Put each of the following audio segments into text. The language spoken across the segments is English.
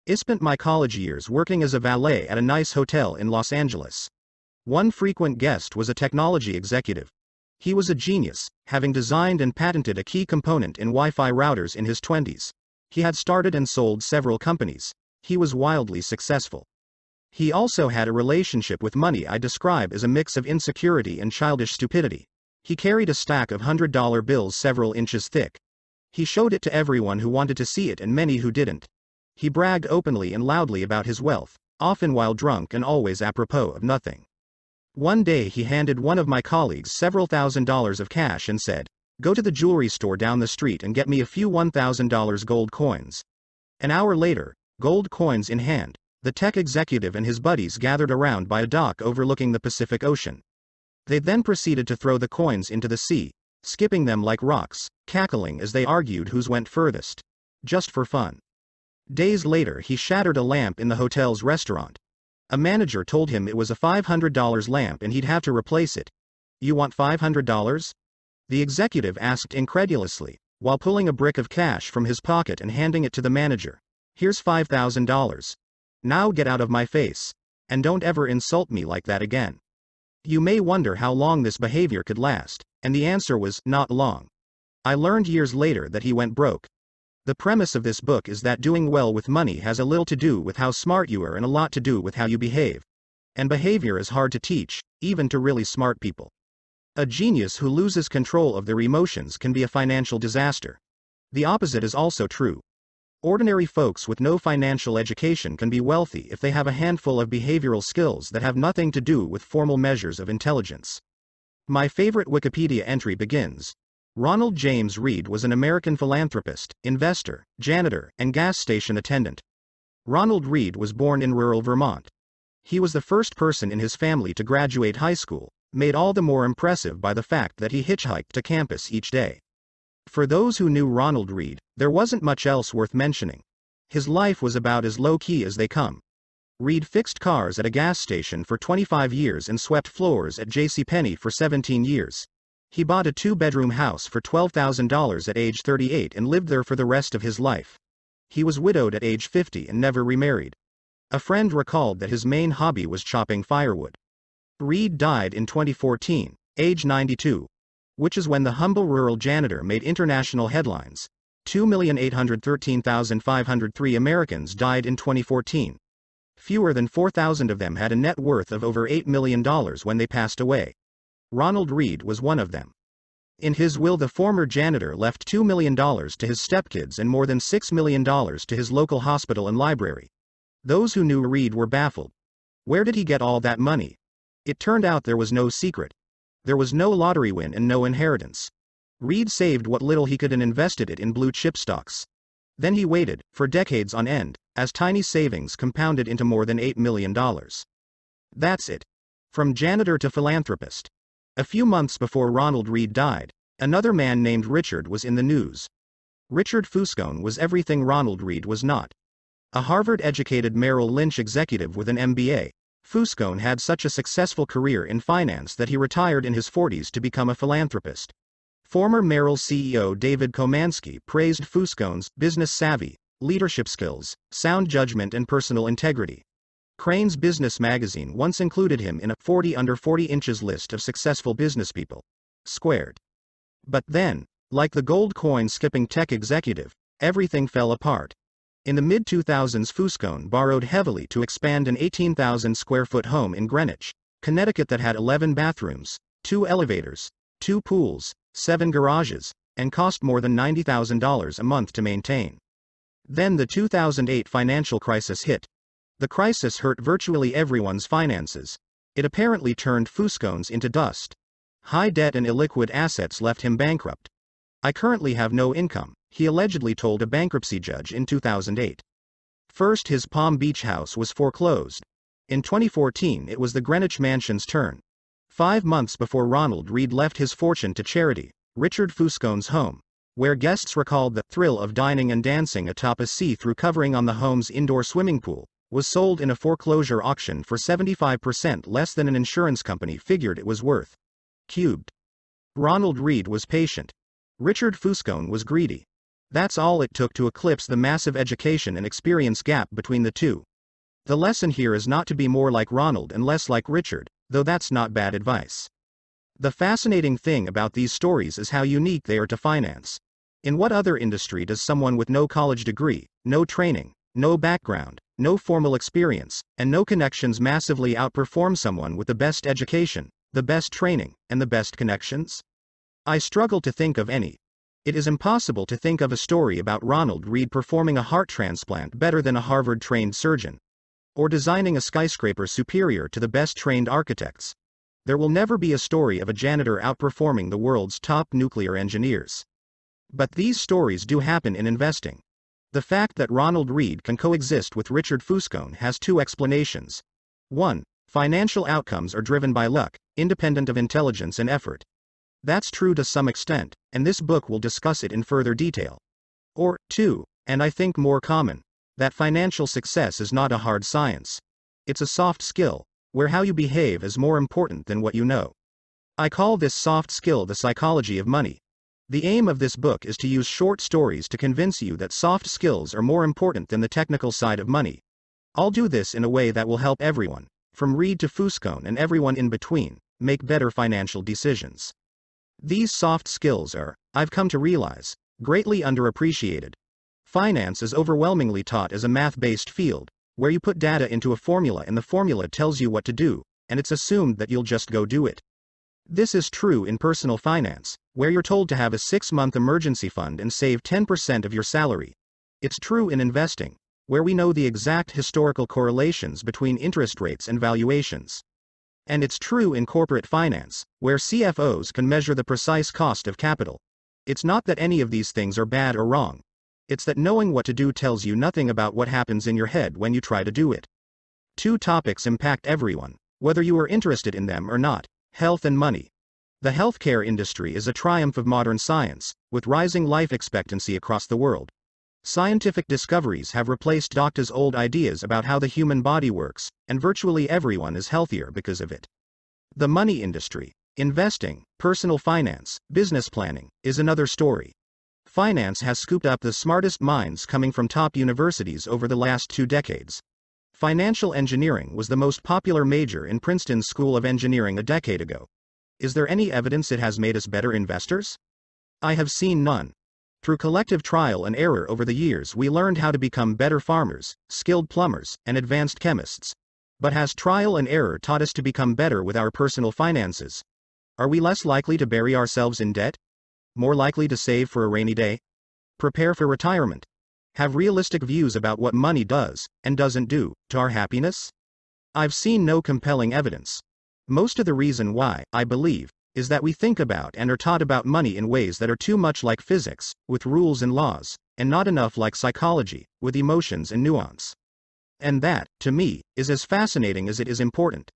I spent my college years working as a valet at a nice hotel in Los Angeles. One frequent guest was a technology executive. He was a genius, having designed and patented a key component in Wi-Fi routers in his 20s. He had started and sold several companies. He was wildly successful. He also had a relationship with money I describe as a mix of insecurity and childish stupidity. He carried a stack of $100 bills several inches thick. He showed it to everyone who wanted to see it and many who didn't. He bragged openly and loudly about his wealth, often while drunk and always apropos of nothing. One day he handed one of my colleagues several $1,000s of cash and said, "Go to the jewelry store down the street and get me a few $1,000 gold coins." An hour later, gold coins in hand, the tech executive and his buddies gathered around by a dock overlooking the Pacific Ocean. They then proceeded to throw the coins into the sea, skipping them like rocks, cackling as they argued whose went furthest. Just for fun. Days later he shattered a lamp in the hotel's restaurant. A manager told him it was a $500 lamp and he'd have to replace it. "You want $500? The executive asked incredulously, while pulling a brick of cash from his pocket and handing it to the manager. "Here's $5,000. Now get out of my face. And don't ever insult me like that again." You may wonder how long this behavior could last, and the answer was, not long. I learned years later that he went broke. The premise of this book is that doing well with money has a little to do with how smart you are and a lot to do with how you behave. And behavior is hard to teach, even to really smart people. A genius who loses control of their emotions can be a financial disaster. The opposite is also true. Ordinary folks with no financial education can be wealthy if they have a handful of behavioral skills that have nothing to do with formal measures of intelligence. My favorite Wikipedia entry begins. Ronald James Reed was an American philanthropist, investor, janitor, and gas station attendant. Ronald Reed was born in rural Vermont. He was the first person in his family to graduate high school, made all the more impressive by the fact that he hitchhiked to campus each day. For those who knew Ronald Reed, there wasn't much else worth mentioning. His life was about as low-key as they come. Reed fixed cars at a gas station for 25 years and swept floors at JCPenney for 17 years. He bought a 2-bedroom house for $12,000 at age 38 and lived there for the rest of his life. He was widowed at age 50 and never remarried. A friend recalled that his main hobby was chopping firewood. Reed died in 2014, age 92. Which is when the humble rural janitor made international headlines. 2,813,503 Americans died in 2014. Fewer than 4,000 of them had a net worth of over $8 million when they passed away. Ronald Reed was one of them. In his will, the former janitor left $2 million to his stepkids and more than $6 million to his local hospital and library. Those who knew Reed were baffled. Where did he get all that money? It turned out there was no secret. There was no lottery win and no inheritance. Reed saved what little he could and invested it in blue chip stocks. Then he waited, for decades on end, as tiny savings compounded into more than $8 million. That's it. From janitor to philanthropist. A few months before Ronald Reed died, another man named Richard was in the news. Richard Fuscone was everything Ronald Reed was not. A Harvard-educated Merrill Lynch executive with an MBA, Fuscone had such a successful career in finance that he retired in his 40s to become a philanthropist. Former Merrill CEO David Komansky praised Fuscone's business savvy, leadership skills, sound judgment and personal integrity. Crane's Business magazine once included him in a 40 under 40 inches list of successful businesspeople. Squared. But then, like the gold coin skipping tech executive, everything fell apart. In the mid-2000s, Fuscone borrowed heavily to expand an 18,000 square foot home in Greenwich, Connecticut that had 11 bathrooms, 2 elevators, 2 pools, 7 garages, and cost more than $90,000 a month to maintain. Then the 2008 financial crisis hit. The crisis hurt virtually everyone's finances. It apparently turned Fuscone's into dust. High debt and illiquid assets left him bankrupt. "I currently have no income," he allegedly told a bankruptcy judge in 2008. First, his Palm Beach house was foreclosed. In 2014, it was the Greenwich Mansion's turn. 5 months before Ronald Reed left his fortune to charity, Richard Fuscone's home, where guests recalled the thrill of dining and dancing atop a see-through covering on the home's indoor swimming pool, was sold in a foreclosure auction for 75% less than an insurance company figured it was worth. Cubed. Ronald Reed was patient. Richard Fuscone was greedy. That's all it took to eclipse the massive education and experience gap between the two. The lesson here is not to be more like Ronald and less like Richard, though that's not bad advice. The fascinating thing about these stories is how unique they are to finance. In what other industry does someone with no college degree, no training, no background, no formal experience, and no connections massively outperform someone with the best education, the best training, and the best connections? I struggle to think of any. It is impossible to think of a story about Ronald Reed performing a heart transplant better than a Harvard-trained surgeon, or designing a skyscraper superior to the best-trained architects. There will never be a story of a janitor outperforming the world's top nuclear engineers. But these stories do happen in investing. The fact that Ronald Reed can coexist with Richard Fuscone has two explanations. 1. Financial outcomes are driven by luck, independent of intelligence and effort. That's true to some extent, and this book will discuss it in further detail. Or 2, and I think more common, that financial success is not a hard science. It's a soft skill, where how you behave is more important than what you know. I call this soft skill the psychology of money. The aim of this book is to use short stories to convince you that soft skills are more important than the technical side of money. I'll do this in a way that will help everyone, from Reed to Fuscone and everyone in between, make better financial decisions. These soft skills are, I've come to realize, greatly underappreciated. Finance is overwhelmingly taught as a math-based field, where you put data into a formula and the formula tells you what to do, and it's assumed that you'll just go do it. This is true in personal finance, where you're told to have a 6-month emergency fund and save 10% of your salary. It's true in investing, where we know the exact historical correlations between interest rates and valuations. And it's true in corporate finance, where CFOs can measure the precise cost of capital. It's not that any of these things are bad or wrong. It's that knowing what to do tells you nothing about what happens in your head when you try to do it. Two topics impact everyone, whether you are interested in them or not: health and money. The healthcare industry is a triumph of modern science, with rising life expectancy across the world. Scientific discoveries have replaced doctors' old ideas about how the human body works, and virtually everyone is healthier because of it. The money industry, investing, personal finance, business planning, is another story. Finance has scooped up the smartest minds coming from top universities over the last 2 decades. Financial engineering was the most popular major in Princeton's School of Engineering a decade ago. Is there any evidence it has made us better investors? I have seen none. Through collective trial and error over the years, we learned how to become better farmers, skilled plumbers, and advanced chemists. But has trial and error taught us to become better with our personal finances? Are we less likely to bury ourselves in debt? More likely to save for a rainy day? Prepare for retirement? Have realistic views about what money does, and doesn't do, to our happiness? I've seen no compelling evidence. Most of the reason why, I believe, is that we think about and are taught about money in ways that are too much like physics, with rules and laws, and not enough like psychology, with emotions and nuance. And that, to me, is as fascinating as it is important.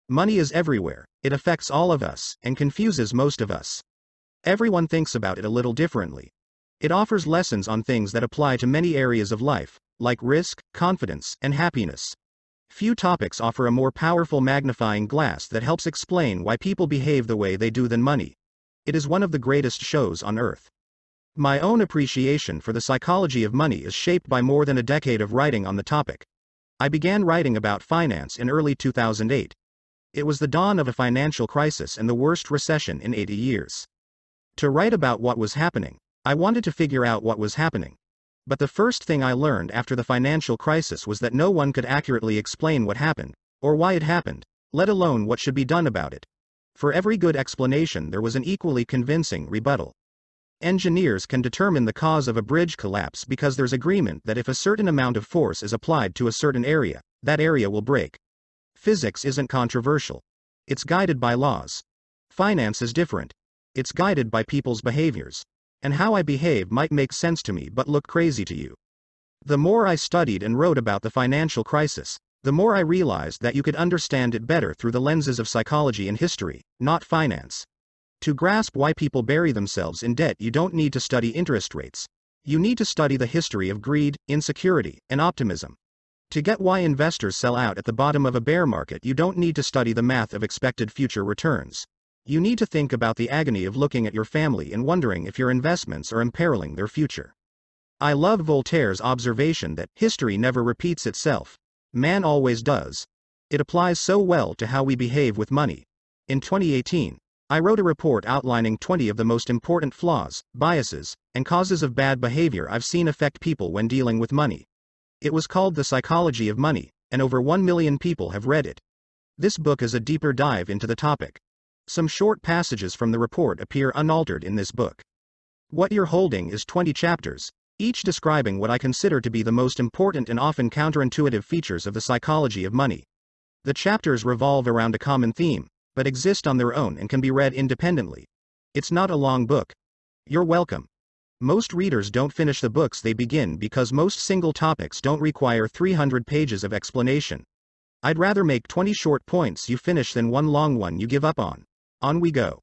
Money is everywhere, it affects all of us, and confuses most of us. Everyone thinks about it a little differently. It offers lessons on things that apply to many areas of life, like risk, confidence, and happiness. Few topics offer a more powerful magnifying glass that helps explain why people behave the way they do than money. It is one of the greatest shows on earth. My own appreciation for the psychology of money is shaped by more than a decade of writing on the topic. I began writing about finance in early 2008. It was the dawn of a financial crisis and the worst recession in 80 years. To write about what was happening, I wanted to figure out what was happening. But the first thing I learned after the financial crisis was that no one could accurately explain what happened, or why it happened, let alone what should be done about it. For every good explanation there was an equally convincing rebuttal. Engineers can determine the cause of a bridge collapse because there's agreement that if a certain amount of force is applied to a certain area, that area will break. Physics isn't controversial. It's guided by laws. Finance is different. It's guided by people's behaviors. And how I behave might make sense to me but look crazy to you. The more I studied and wrote about the financial crisis, the more I realized that you could understand it better through the lenses of psychology and history, not finance. To grasp why people bury themselves in debt, you don't need to study interest rates. You need to study the history of greed, insecurity, and optimism. To get why investors sell out at the bottom of a bear market, you don't need to study the math of expected future returns. You need to think about the agony of looking at your family and wondering if your investments are imperiling their future. I love Voltaire's observation that history never repeats itself. Man always does. It applies so well to how we behave with money. In 2018, I wrote a report outlining 20 of the most important flaws, biases, and causes of bad behavior I've seen affect people when dealing with money. It was called The Psychology of Money, and over 1 million people have read it. This book is a deeper dive into the topic. Some short passages from the report appear unaltered in this book. What you're holding is 20 chapters, each describing what I consider to be the most important and often counterintuitive features of the psychology of money. The chapters revolve around a common theme, but exist on their own and can be read independently. It's not a long book. You're welcome. Most readers don't finish the books they begin because most single topics don't require 300 pages of explanation. I'd rather make 20 short points you finish than one long one you give up on. On we go.